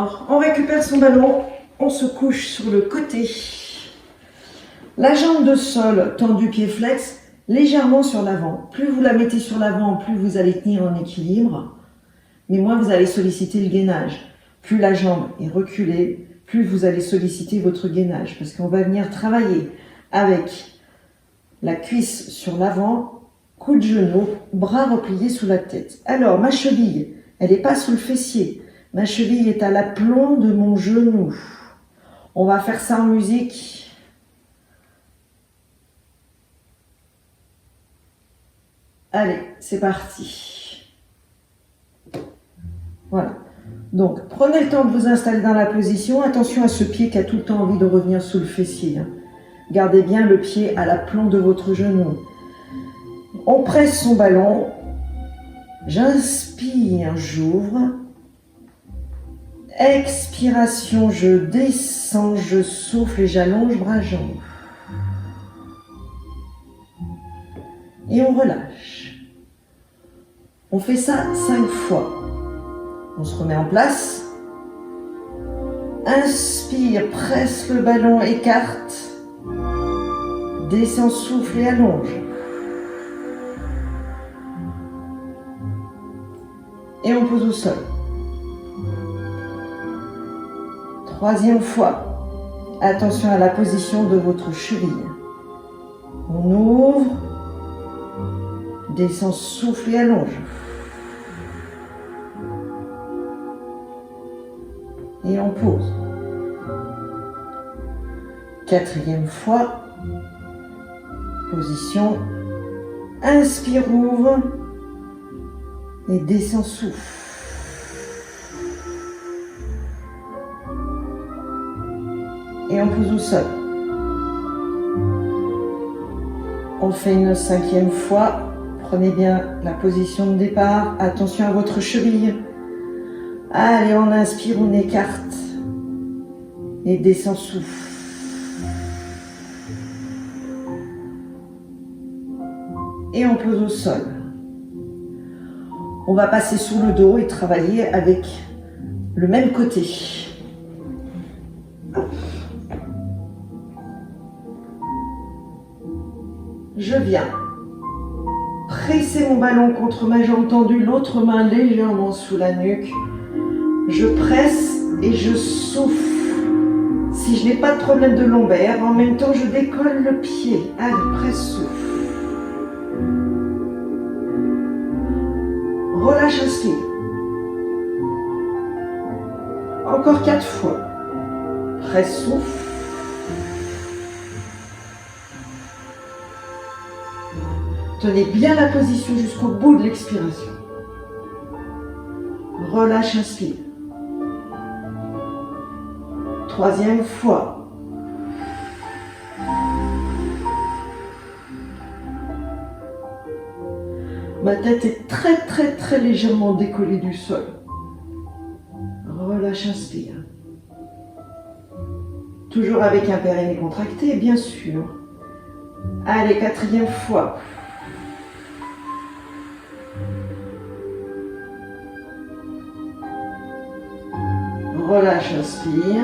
Alors, on récupère son ballon, on se couche sur le côté. La jambe de sol tendue, pied flex, légèrement sur l'avant. Plus vous la mettez sur l'avant, plus vous allez tenir en équilibre, mais moins vous allez solliciter le gainage. Plus la jambe est reculée, plus vous allez solliciter votre gainage, parce qu'on va venir travailler avec la cuisse sur l'avant, coup de genou, bras repliés sous la tête. Alors, ma cheville, elle n'est pas sous le fessier. Ma cheville est à l'aplomb de mon genou. On va faire ça en musique. Allez, c'est parti. Voilà. Donc, prenez le temps de vous installer dans la position. Attention à ce pied qui a tout le temps envie de revenir sous le fessier. Gardez bien le pied à l'aplomb de votre genou. On presse son ballon. J'inspire, j'ouvre. Expiration, je descends, je souffle et j'allonge bras-jambes. Et on relâche. On fait ça 5 fois. On se remet en place. Inspire, presse le ballon, écarte. Descends, souffle et allonge. Et on pose au sol. 3e fois. Attention à la position de votre cheville. On ouvre. Descend, souffle et allonge. Et on pose. 4e fois. Position. Inspire, ouvre. Et descend, souffle. Et on pose au sol. On fait une 5e fois. Prenez bien la position de départ. Attention à votre cheville. Allez, on inspire, on écarte. Et descend, souffle. Et on pose au sol. On va passer sous le dos et travailler avec le même côté. Je viens presser mon ballon contre ma jambe tendue, l'autre main légèrement sous la nuque. Je presse et je souffle. Si je n'ai pas de problème de lombaire, en même temps je décolle le pied. Allez, presse, souffle. Relâche, inspire. Encore 4 fois. Presse, souffle. Tenez bien la position jusqu'au bout de l'expiration. Relâche, inspire. 3e fois. Ma tête est très légèrement décollée du sol. Relâche, inspire. Toujours avec un périnée contracté, bien sûr. Allez, 4e fois. Relâche, inspire.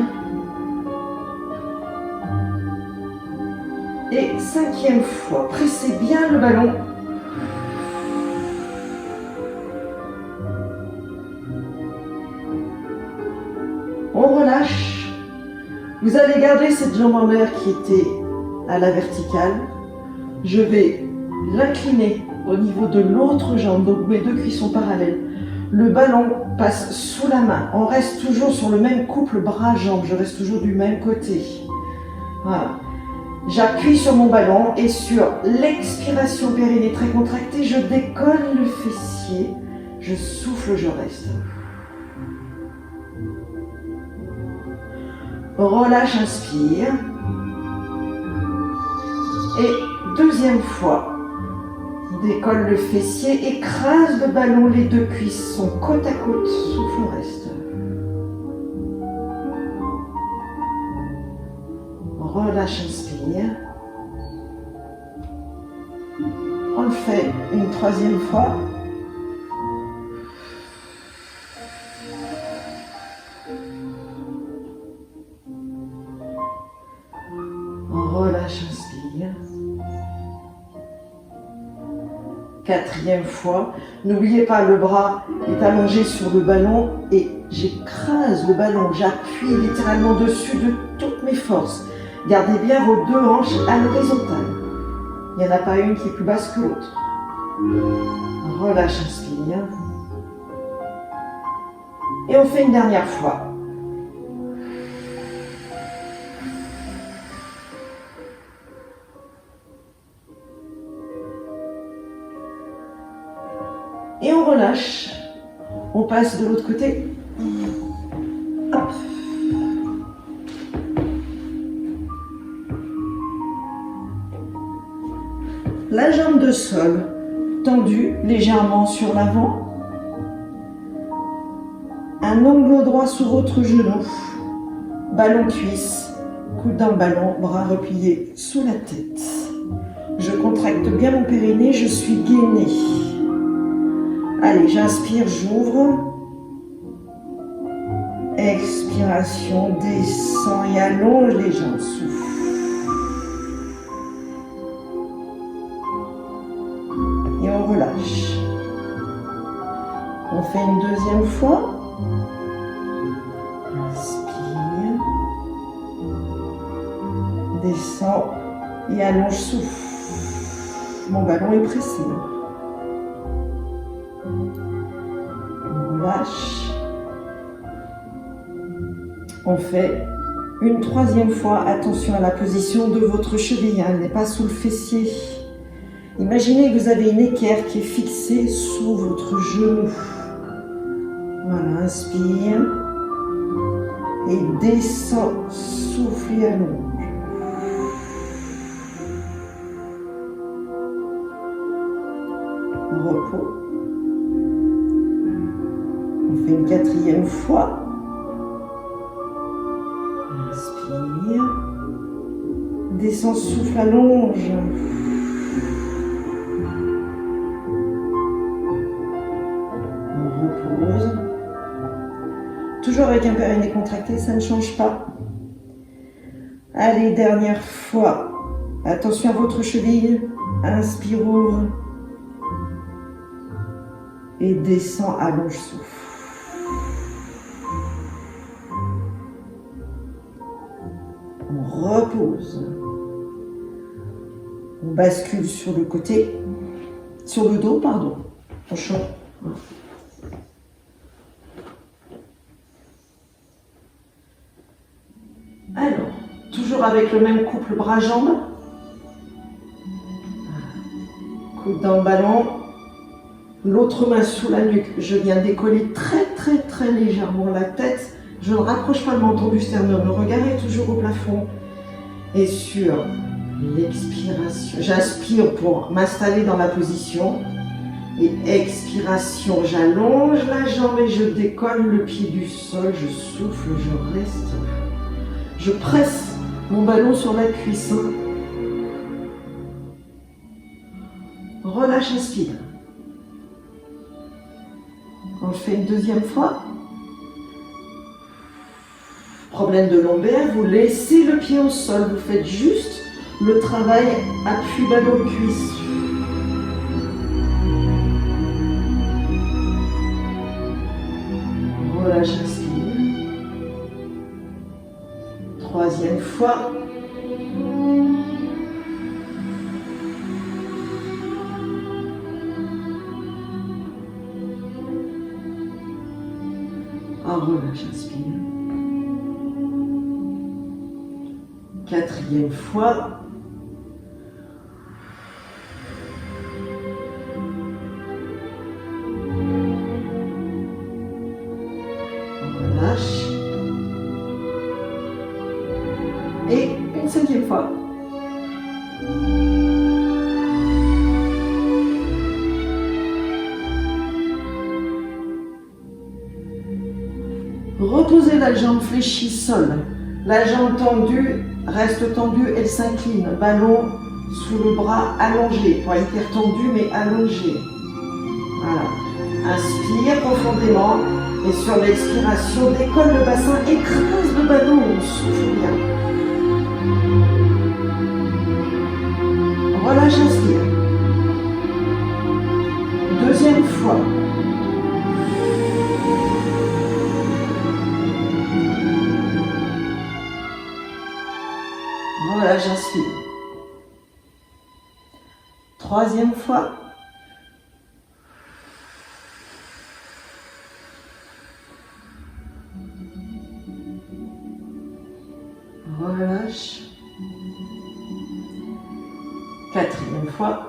Et 5e fois, pressez bien le ballon. On relâche. Vous allez garder cette jambe en l'air qui était à la verticale. Je vais l'incliner au niveau de l'autre jambe, donc mes 2 cuisses sont parallèles. Le ballon passe sous la main. On reste toujours sur le même couple bras-jambes. Je reste toujours du même côté. Voilà. J'appuie sur mon ballon et sur l'expiration périnée très contractée, je décolle le fessier. Je souffle, je reste. Relâche, inspire. Et 2e fois. Décolle le fessier, écrase le ballon, les 2 cuisses sont côte à côte, souffle, reste. Relâche, inspire. On le fait une 3e fois. « 4 4e fois. N'oubliez pas, le bras est allongé sur le ballon et j'écrase le ballon. J'appuie littéralement dessus de toutes mes forces. Gardez bien vos 2 hanches à l'horizontale. Il n'y en a pas une qui est plus basse que l'autre. Relâche, inspire. Et on fait une dernière fois. Et on relâche. On passe de l'autre côté. Hop. La jambe de sol tendue légèrement sur l'avant. Un angle droit sur votre genou. Ballon cuisse. Coude dans le ballon, bras repliés sous la tête. Je contracte bien mon périnée, je suis gainée. Allez, j'inspire, j'ouvre. Expiration, descend et allonge les jambes. Souffle. Et on relâche. On fait une deuxième fois. Inspire. Descend et allonge, souffle. Mon ballon est pressé. Relâche. On fait une 3e fois. Attention à la position de votre cheville, elle n'est pas sous le fessier. Imaginez que vous avez une équerre qui est fixée sous votre genou. Voilà, inspire. Et descend, souffle et allonge. Repos. On fait une 4e fois. Inspire. Descend, souffle, allonge. On repose. Toujours avec un périnée contracté, ça ne change pas. Allez, dernière fois. Attention à votre cheville. Inspire, ouvre. Et descend, allonge, souffle. On repose. On bascule sur le côté, sur le dos, pardon. On change. Alors, toujours avec le même couple bras-jambes. Coude dans le ballon. L'autre main sous la nuque. Je viens décoller très légèrement la tête. Je ne rapproche pas le menton du sternum. Le regard est toujours au plafond. Et sur l'expiration, j'inspire pour m'installer dans la position. Et expiration, j'allonge la jambe et je décolle le pied du sol. Je souffle, je reste. Je presse mon ballon sur la cuisse. Relâche, inspire. On le fait une 2e fois. Problème de lombaire, vous laissez le pied au sol, vous faites juste le travail appui ballon cuisse. Relâche, inspire. 3e fois. Relâche, inspire. 4e fois. Relâche. Et une 5e fois. Reposez la jambe fléchie, sol. La jambe tendue, reste tendue, elle s'incline. Ballon sous le bras allongé. Pas hyper tendu, mais allongé. Voilà. Inspire profondément. Et sur l'expiration, décolle le bassin, écrase le ballon. Souffle bien. Relâche, inspire. fois. Voilà, j'inspire. Troisième fois. Relâche. Quatrième fois.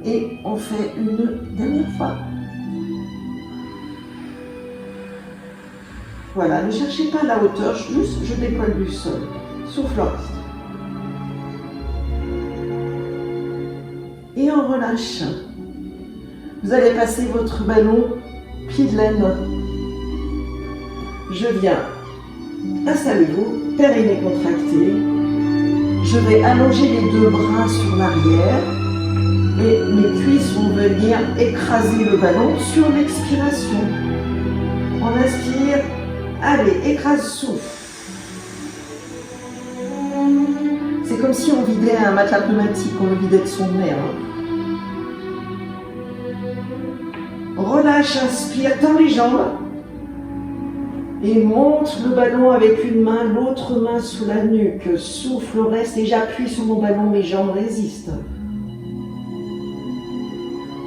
Et on fait une dernière fois. Voilà, ne cherchez pas la hauteur, juste je décolle du sol. Souffle, reste. Et on relâche. Vous allez passer votre ballon pied de laine. Je viens. Installez-vous, périnée contracté. Je vais allonger les deux bras sur l'arrière et mes cuisses vont venir écraser le ballon sur l'expiration. On inspire, allez, écrase, souffle. C'est comme si on vidait un matelas pneumatique, on le vidait de son air. Relâche, inspire, tends les jambes. Et monte le ballon avec une main, l'autre main sous la nuque. Souffle, reste et j'appuie sur mon ballon, mes jambes résistent.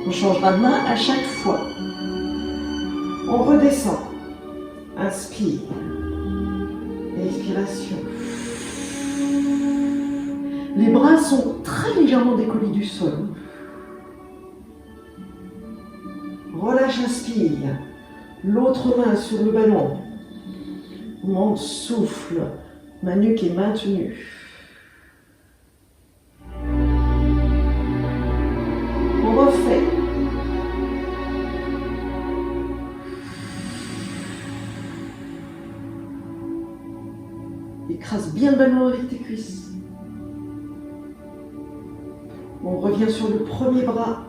On changera de main à chaque fois. On redescend. Inspire. Expiration. Les bras sont très légèrement décollés du sol. Relâche, inspire. L'autre main sur le ballon. Monte, souffle. Ma nuque est maintenue. On refait. Écrase bien le ballon avec tes cuisses. On revient sur le premier bras.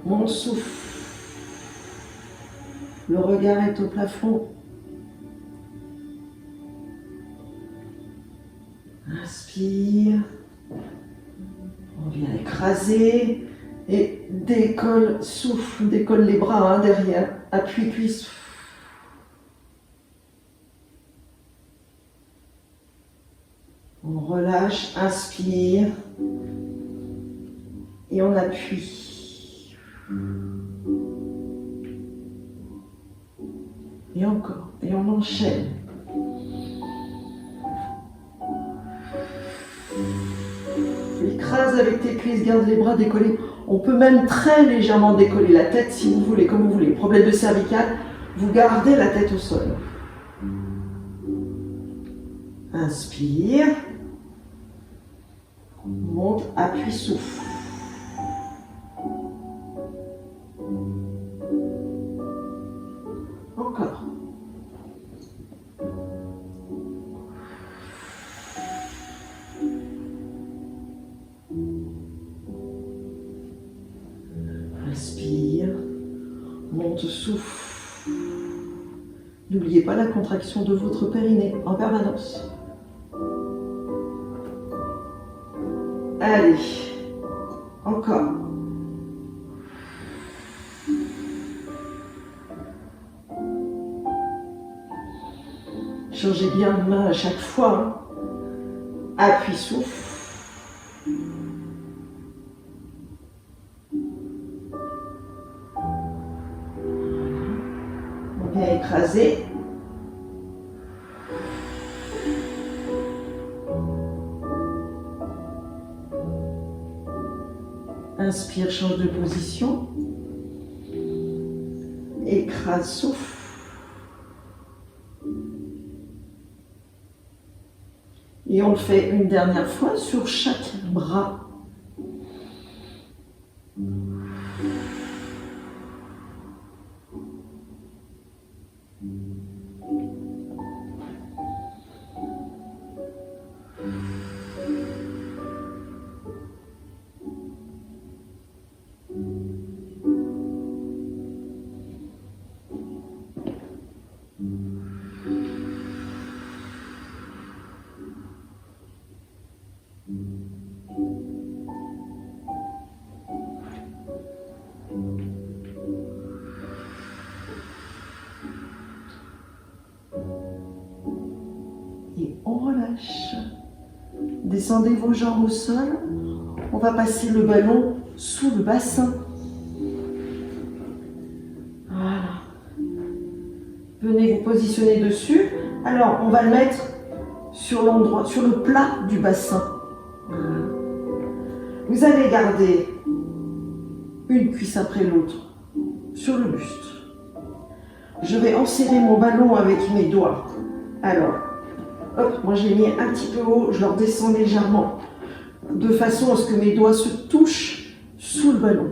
On souffle. Le regard est au plafond. Inspire. On vient écraser. Et décolle, souffle, décolle les bras derrière. Appuie cuisse. On relâche, inspire. Et on appuie. Et encore. Et on enchaîne. Écrase avec tes cuisses, garde les bras décollés. On peut même très légèrement décoller la tête si vous voulez, comme vous voulez. Problème de cervicale, vous gardez la tête au sol. Inspire. Monte, appuie, souffle. Encore. Inspire. Monte, souffle. N'oubliez pas la contraction de votre périnée en permanence. Allez, encore. Changez bien de main à chaque fois. Appuie, souffle. On vient écraser. Inspire, change de position. Écrase, souffle. Et on le fait une dernière fois sur chaque bras. relâche. Descendez vos jambes au sol. On va passer le ballon sous le bassin. Voilà. Venez vous positionner dessus. Alors, on va le mettre sur l'endroit, sur le plat du bassin. Voilà. Vous allez garder une cuisse après l'autre sur le buste. Je vais enserrer mon ballon avec mes doigts. Alors, hop, moi j'ai mis un petit peu haut, je le redescends légèrement, de façon à ce que mes doigts se touchent sous le ballon.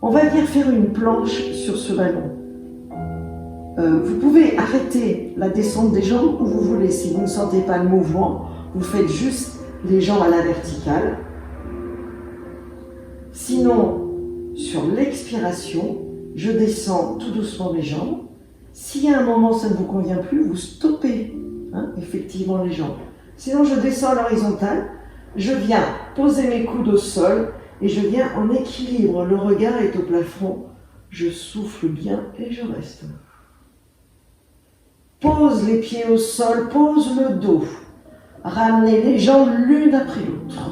On va venir faire une planche sur ce ballon. Vous pouvez arrêter la descente des jambes où vous voulez. Si vous ne sentez pas le mouvement, vous faites juste les jambes à la verticale. Sinon, sur l'expiration, je descends tout doucement mes jambes. Si à un moment ça ne vous convient plus, vous stoppez effectivement les jambes. Sinon, je descends à l'horizontale, je viens poser mes coudes au sol et je viens en équilibre. Le regard est au plafond. Je souffle bien et je reste. Pose les pieds au sol, pose le dos. Ramenez les jambes l'une après l'autre.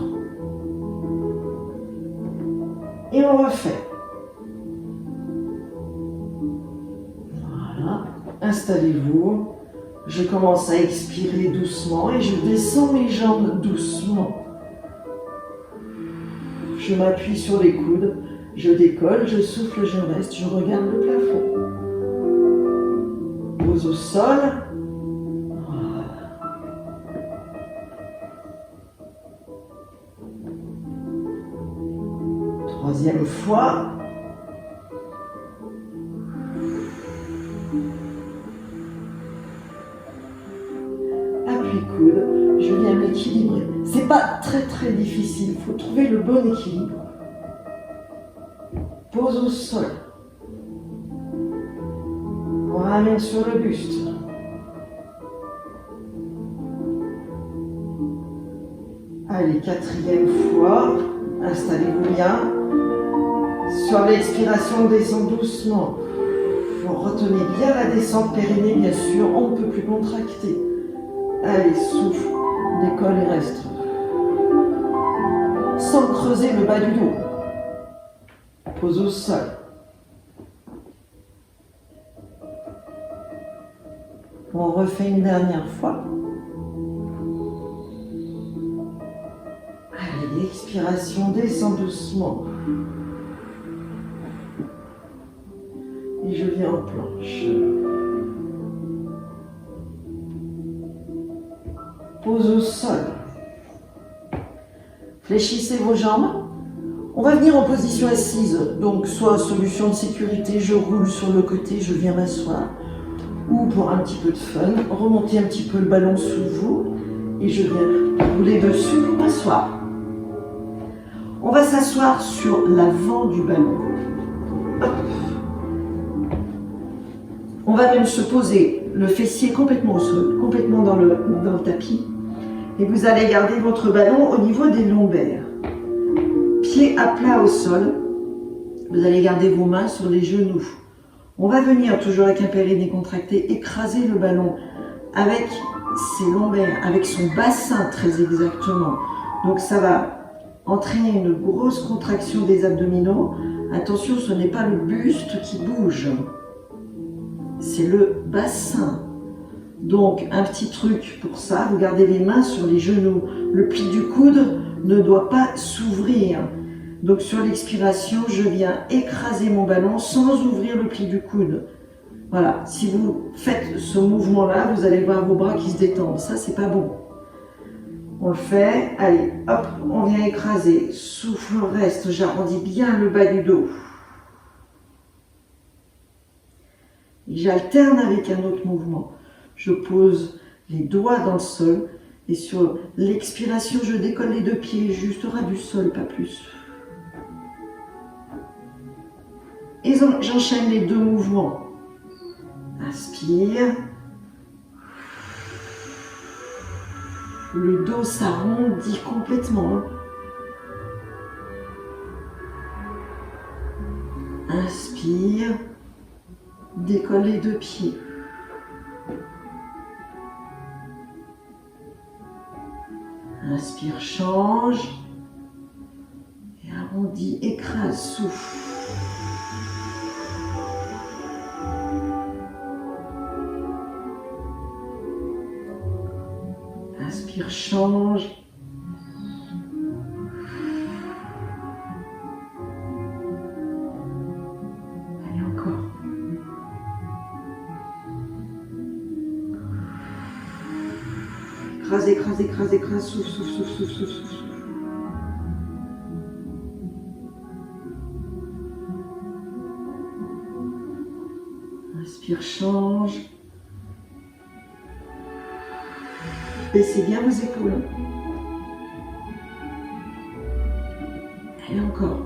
Et on refait. Voilà. Installez-vous. Je commence à expirer doucement et je descends mes jambes doucement. Je m'appuie sur les coudes. Je décolle, je souffle, je reste, je regarde le plafond. Pose au sol. Voilà. Troisième fois. Appui coude, je viens m'équilibrer. C'est pas très difficile, il faut trouver le bon équilibre. Pose au sol. On ramène sur le buste. Allez, quatrième fois. Installez-vous bien. Sur l'expiration, descend doucement. Vous retenez bien la descente périnée, bien sûr. On ne peut plus contracter. Allez, souffle, décolle et reste. Sans creuser le bas du dos. Pose au sol. On refait une dernière fois. Allez, expiration, descend doucement. Et je viens en planche. Pose au sol. Fléchissez vos jambes. On va venir en position assise. Donc, soit solution de sécurité, je roule sur le côté, je viens m'asseoir. Ou pour un petit peu de fun, remonter un petit peu le ballon sous vous et je viens rouler dessus pour m'asseoir. On va s'asseoir sur l'avant du ballon. Hop. On va même se poser le fessier complètement au sol, complètement dans le tapis. Et vous allez garder votre ballon au niveau des lombaires. Pieds à plat au sol. Vous allez garder vos mains sur les genoux. On va venir, toujours avec un périnée contracté, écraser le ballon avec ses lombaires, avec son bassin très exactement. Donc ça va entraîner une grosse contraction des abdominaux. Attention, ce n'est pas le buste qui bouge, c'est le bassin. Donc un petit truc pour ça, vous gardez les mains sur les genoux. Le pli du coude ne doit pas s'ouvrir. Donc sur l'expiration, je viens écraser mon ballon sans ouvrir le pli du coude. Voilà, si vous faites ce mouvement-là, vous allez voir vos bras qui se détendent. Ça, c'est pas bon. On le fait. Allez, hop, on vient écraser. Souffle, reste. J'arrondis bien le bas du dos. J'alterne avec un autre mouvement. Je pose les doigts dans le sol. Et sur l'expiration, je décolle les deux pieds juste au ras du sol, pas plus. Et j'enchaîne les deux mouvements. Inspire. Le dos s'arrondit complètement. Inspire. Décolle les deux pieds. Inspire, change. Et arrondis, écrase, souffle. Inspire, change. Allez, encore. Écrase, écrase, écrase, écrase, souffle, souffle, souffle, souffle, souffle, souffle. Inspire, change. Baissez bien vos épaules. Et encore.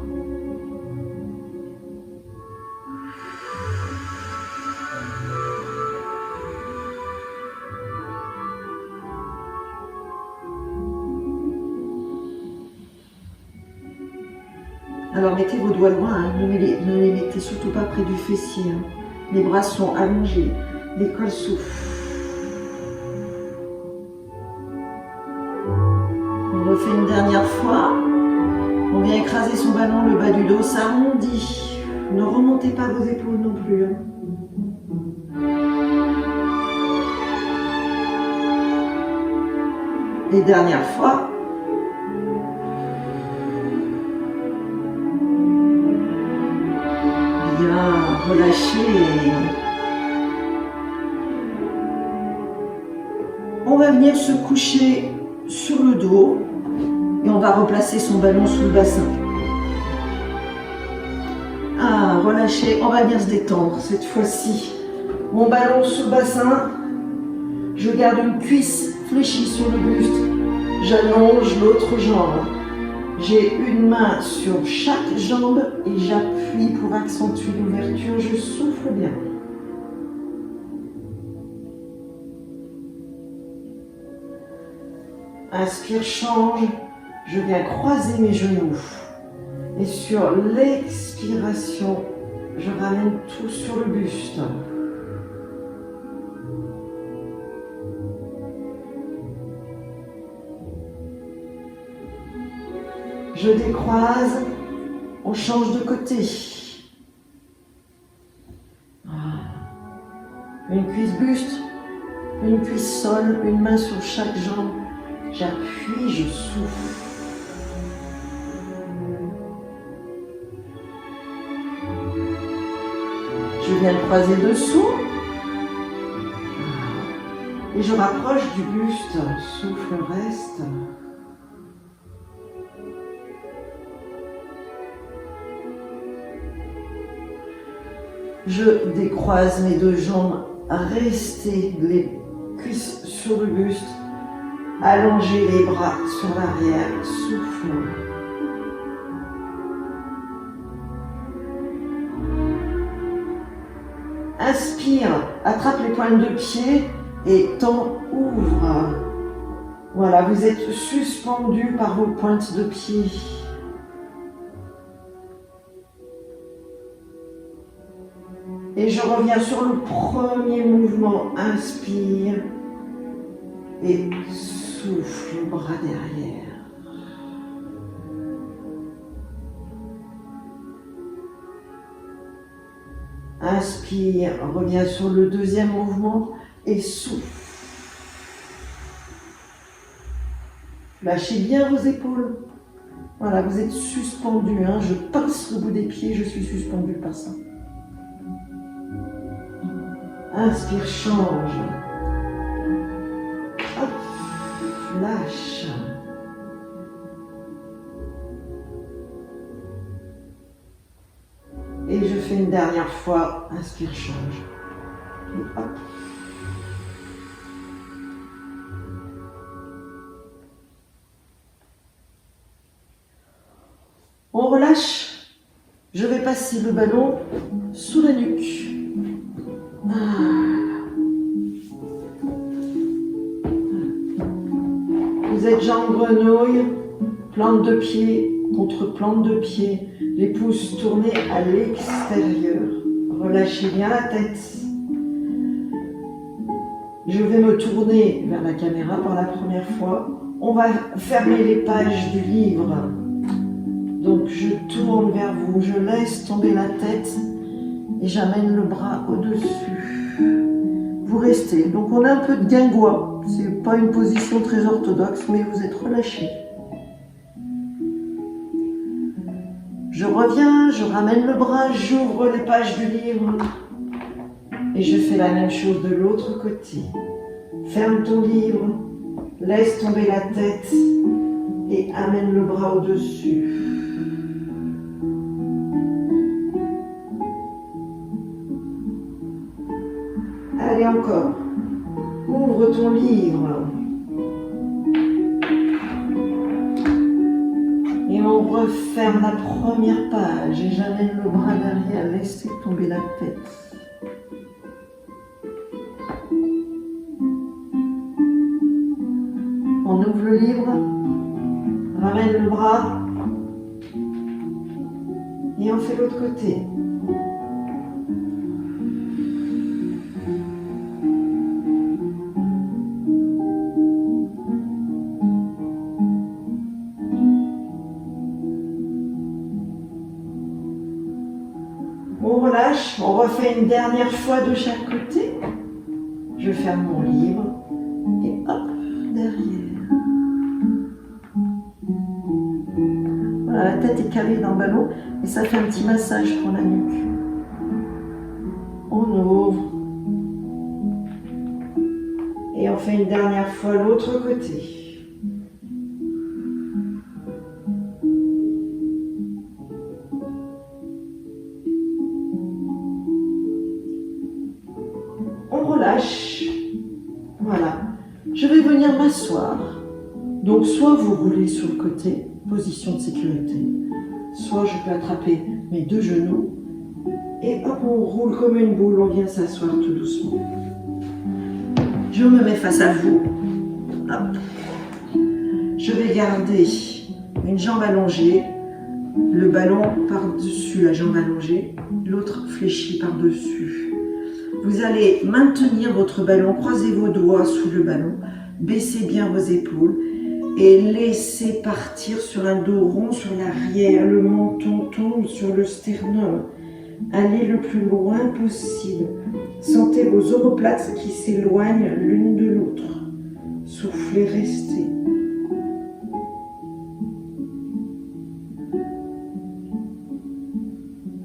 Alors mettez vos doigts loin, hein. Ne les mettez surtout pas près du fessier. Hein. Les bras sont allongés, les cols soufflent. On refait une dernière fois. On vient écraser son ballon, le bas du dos s'arrondit. Ne remontez pas vos épaules non plus. Hein. Et dernière fois. Bien, relâchez. On va venir se coucher sur le dos et on va replacer son ballon sous le bassin. Ah, relâchez, on va venir se détendre cette fois-ci. Mon ballon sous le bassin, je garde une cuisse fléchie sur le buste, j'allonge l'autre jambe. J'ai une main sur chaque jambe et j'appuie pour accentuer l'ouverture, je souffle bien. Inspire, change, je viens croiser mes genoux. Et sur l'expiration, je ramène tout sur le buste. Je décroise, on change de côté. Une cuisse buste, une cuisse sol, une main sur chaque jambe. J'appuie, je souffle. Je viens le croiser dessous. Et je rapproche du buste. Souffle, reste. Je décroise mes deux jambes. Restez les cuisses sur le buste. Allongez les bras sur l'arrière, souffle. Inspire, attrape les pointes de pied et tend, ouvre. Voilà, vous êtes suspendu par vos pointes de pied. Et je reviens sur le premier mouvement. Inspire et souffle, bras derrière. Inspire, reviens sur le deuxième mouvement et souffle. Lâchez bien vos épaules. Voilà, vous êtes suspendu. Hein. Je pince le bout des pieds, je suis suspendu par ça. Inspire, change. Hop, lâche. Et je fais une dernière fois. Inspire, change. Et hop. On relâche. Je vais passer le ballon sous la nuque. Vous êtes jambes grenouille, plante de pied contre plante de pied, les pouces tournés à l'extérieur. Relâchez bien la tête. Je vais me tourner vers la caméra pour la première fois. On va fermer les pages du livre. Donc je tourne vers vous, je laisse tomber la tête et j'amène le bras au-dessus. Vous restez. Donc on a un peu de guingois. C'est pas une position très orthodoxe, mais vous êtes relâché. Je reviens, je ramène le bras, j'ouvre les pages du livre et je fais la même chose de l'autre côté. Ferme ton livre, laisse tomber la tête et amène le bras au-dessus. Allez encore, ouvre ton livre. Et on referme la première page et j'amène le bras derrière, laissez tomber la tête. On ouvre le livre, ramène le bras et on fait l'autre côté. On relâche, on refait une dernière fois de chaque côté. Je ferme mon livre et hop, derrière. Voilà, la tête est calée dans le ballon et ça fait un petit massage pour la nuque. On ouvre et on fait une dernière fois l'autre côté. Relâche. Voilà. Je vais venir m'asseoir. Donc soit vous roulez sur le côté, position de sécurité, soit je peux attraper mes deux genoux et hop, on roule comme une boule, on vient s'asseoir tout doucement. Je me mets face à vous. Hop. Je vais garder une jambe allongée, le ballon par-dessus la jambe allongée, l'autre fléchi par-dessus. Vous allez maintenir votre ballon, croisez vos doigts sous le ballon, baissez bien vos épaules et laissez partir sur un dos rond sur l'arrière. Le menton tombe sur le sternum. Allez le plus loin possible. Sentez vos omoplates qui s'éloignent l'une de l'autre. Soufflez, restez.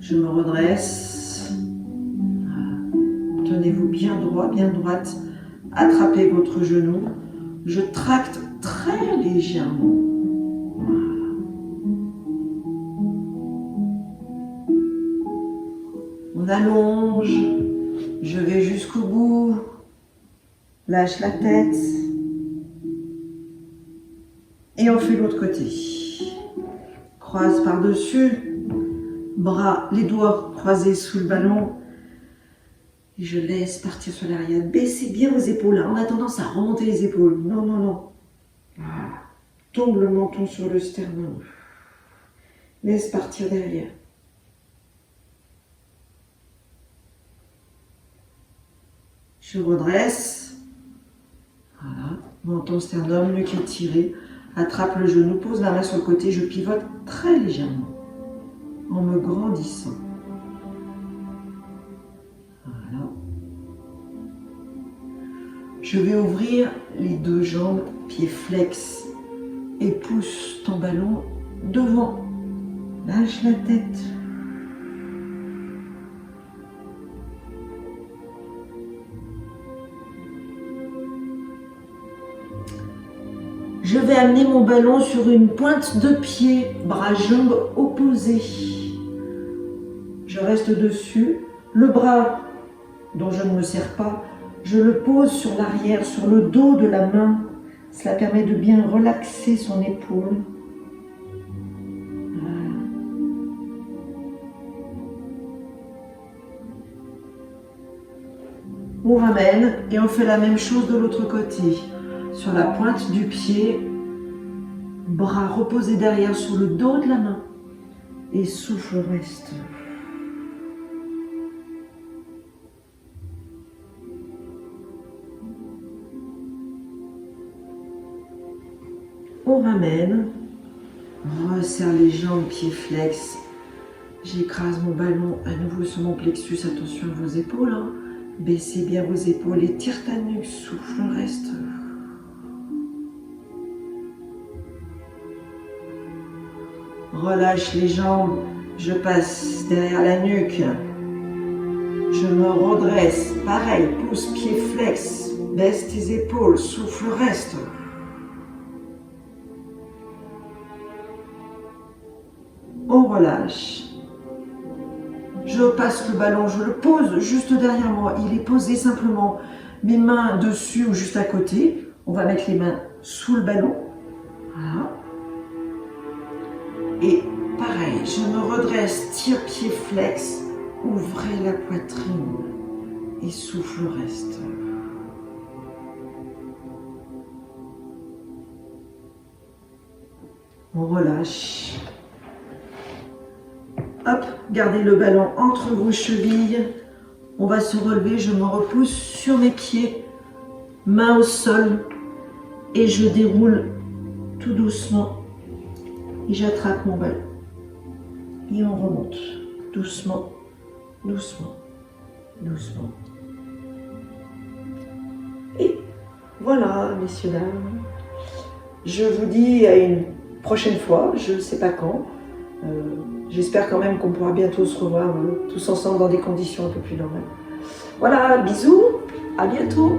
Je me redresse. Tenez-vous bien droit, bien droite. Attrapez votre genou. Je tracte très légèrement. Voilà. On allonge. Je vais jusqu'au bout. Lâche la tête. Et on fait l'autre côté. Croise par-dessus. Bras, les doigts croisés sous le ballon. Et je laisse partir sur l'arrière. Baissez bien vos épaules. On a tendance à remonter les épaules. Non, non, non. Voilà. Tombe le menton sur le sternum. Laisse partir derrière. Je redresse. Voilà. Menton, sternum, nuque étirée. Attrape le genou, pose la main sur le côté. Je pivote très légèrement en me grandissant. Voilà. Je vais ouvrir les deux jambes, pieds flex, et pousse ton ballon devant. Lâche la tête. Je vais amener mon ballon sur une pointe de pied, bras jambes opposés. Je reste dessus. Le bras dont je ne me sers pas, je le pose sur l'arrière, sur le dos de la main. Cela permet de bien relaxer son épaule. Voilà. On ramène et on fait la même chose de l'autre côté. Sur la pointe du pied, bras reposés derrière sur le dos de la main. Et souffle, reste. On ramène. On resserre les jambes, pieds flex. J'écrase mon ballon à nouveau sur mon plexus. Attention à vos épaules. Hein. Baissez bien vos épaules, étire ta nuque, souffle, reste. Relâche les jambes, je passe derrière la nuque. Je me redresse, pareil, pouce, pied flex, baisse tes épaules, souffle, reste. On relâche. Je passe le ballon, je le pose juste derrière moi. Il est posé simplement, mes mains dessus ou juste à côté. On va mettre les mains sous le ballon. Voilà. Et pareil, je me redresse, tire pied flex, ouvrez la poitrine et souffle, reste. On relâche. Hop, gardez le ballon entre vos chevilles. On va se relever, je me repousse sur mes pieds, main au sol et je déroule tout doucement et j'attrape mon ballon. Et on remonte doucement, doucement, doucement. Et voilà, messieurs, dames. Je vous dis à une prochaine fois, je ne sais pas quand. J'espère quand même qu'on pourra bientôt se revoir tous ensemble dans des conditions un peu plus normales. Voilà, bisous, à bientôt.